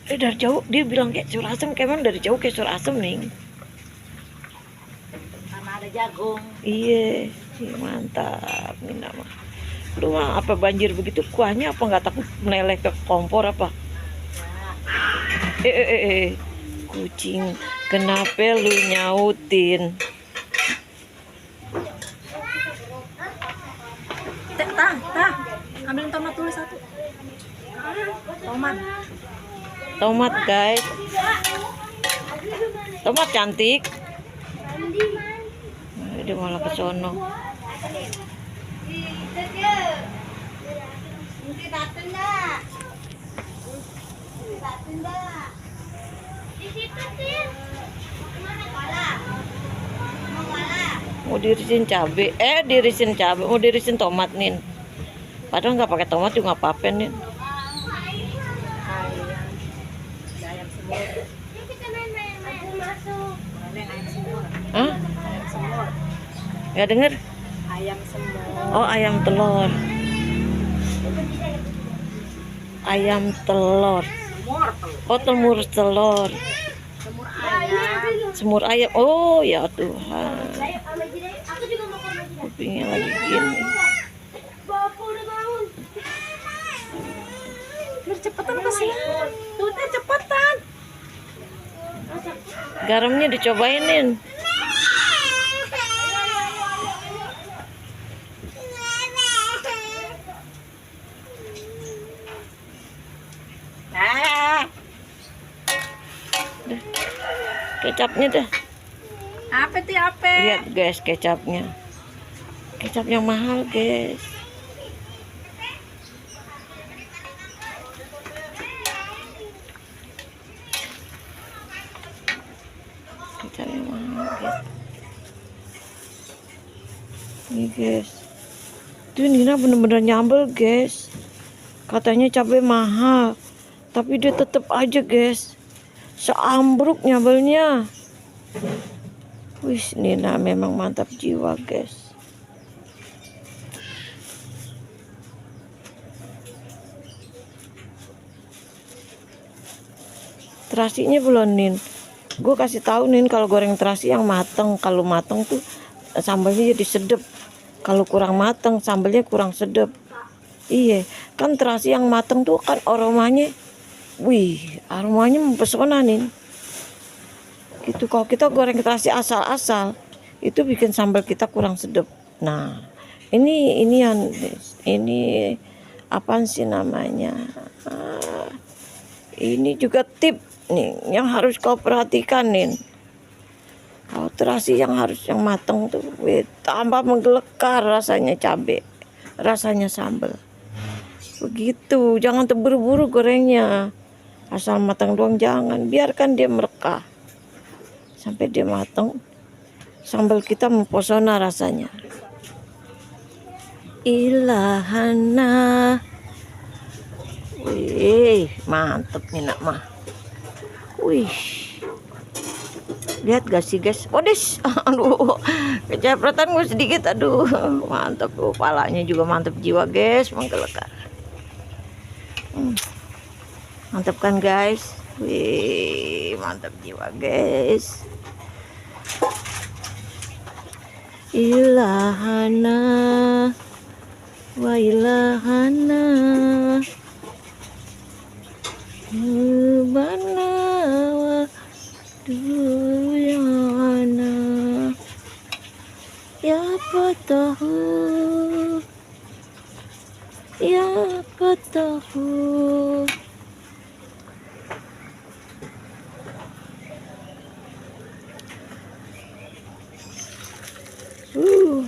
Dari jauh dia bilang kayak sayur asem, kayak mana dari jauh kayak sayur asem nih. Karena ada jagung. Iya, mantap nih nama. Lu mah apa banjir begitu kuahnya, apa nggak takut meleleh ke kompor apa? Kucing, kenapa lu nyautin? Tah, ambilin tomat dulu satu. Tomat guys, tomat cantik. Dia malah ke sono. Mau dirisin cabe, dirisin cabe, mau dirisin tomat nih. Padahal nggak pakai tomat juga nggak apa-apa nih. Ayam semur. Hah? Ayam semur. Nggak denger? Ayam semur. Oh, ayam telur. Ayam telur. Oh, telur. Semur ayam. Semur ayam. Oh, ya Tuhan. Kupingnya lagi gini. Cepetan kasihan. Tuh cepetan. Garamnya dicobainin. Kecapnya dah. Apa tuh apa? Lihat guys kecapnya. Kecap yang mahal guys. Kecap yang mahal guys. Ini guys. Tuh Nina bener-bener nyambel guys. Katanya cabai mahal. Tapi dia tetep aja guys. Seambruk nyambelnya. Wih, Nina memang mantap jiwa guys. Terasinya belum Nin. Gue kasih tahu Nin kalau goreng terasi yang mateng. Kalau mateng tuh sambalnya jadi sedep. Kalau kurang mateng sambalnya kurang sedep. Iya, kan terasi yang mateng tuh kan aromanya, wih, aromanya mempesona Nin. Gitu, kalau kita goreng terasi asal-asal, itu bikin sambal kita kurang sedap. Nah, ini apaan sih namanya? Ini juga tip nih yang harus kau perhatikan Nin. Kalau terasi yang mateng tuh, wih, tambah menggelegar rasanya cabai, rasanya sambal. Begitu, jangan terburu-buru gorengnya. Asal matang doang jangan, biarkan dia merekah. Sampai dia matang, sambal kita mempesona rasanya. Ilahana. Wih, mantep nih nak mah. Wih. Lihat gak sih guys? Odes. Aduh, kecepretan gue sedikit. Aduh, mantep tuh. Palanya juga mantep jiwa guys, menggelegar. Mantap kan guys. Wih, mantap jiwa guys. Ilahana wa ilahana Bana wa duyana ya patahu ya patahu.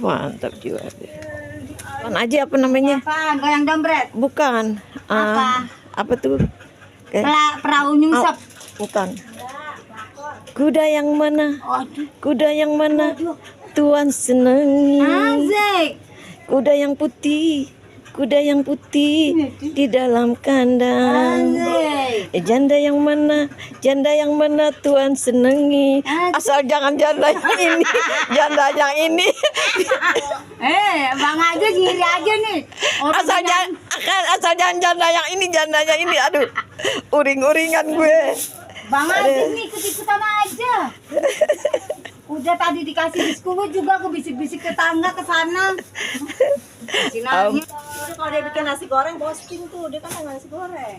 Mantap juga. Apaan aja apa namanya? Apaan? Goyang dompet? Bukan. Apa tuh? Perahu nyungsep. Bukan. Kuda yang mana? Kuda yang mana? Tuan seneng. Asik. Kuda yang putih. kuda yang putih di dalam kandang. Janda yang mana? Janda yang mana Tuhan senengi? Asal jangan janda yang ini, janda yang ini. Bang aja sendiri aja nih. Asal jangan janda yang ini, jandanya ini. Aduh, uring-uringan gue. Bang aja nih ikut-ikutan aja. Udah tadi dikasih biskuit juga aku bisik-bisik ke tangga ke sana. Kalau dia bikin nasi goreng posting tuh, dia kan mau nasi goreng.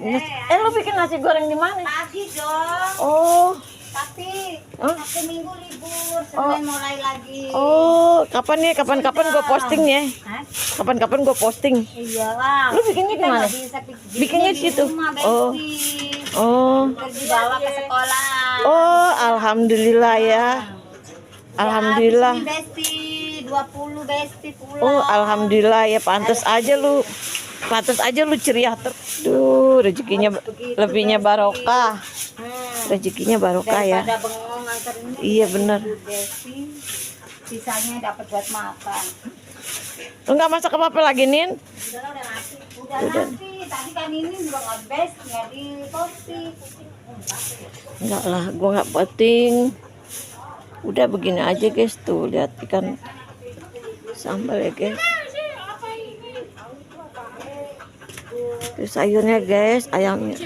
Lu bikin nasi goreng di mana? Pagi dong. Oh. Tapi Sabtu Minggu libur, Senin mulai lagi. Oh, kapan nih? Kapan-kapan gue posting ya? Hah? Kapan-kapan gue posting. Iyalah. Lu bikinnya di Kita mana? nggak bisa Bikinnya di situ. rumah, Oh. Besti. Oh. Terus dibawa ke sekolah. Oh, alhamdulillah ya. Alhamdulillah. Ya, habis ini Besti 20 Besti pulang. Oh, alhamdulillah ya, pantas aja lu. Pantas aja lu ceria terus. Duh, rezekinya lebihnya barokah. Rezekinya barokah ya. Daripada bengong nganterin Iya bener. Besti, sisanya dapat buat makan. Lu nggak masak apa-apa lagi, Nin? Udah nasi. Udah nasi. Tadi kan ini juga nggak best, nggak di kopi. Enggak lah, gua nggak penting. Udah begini aja guys, tuh lihat ikan sambal ya guys. Terus sayurnya guys, ayamnya.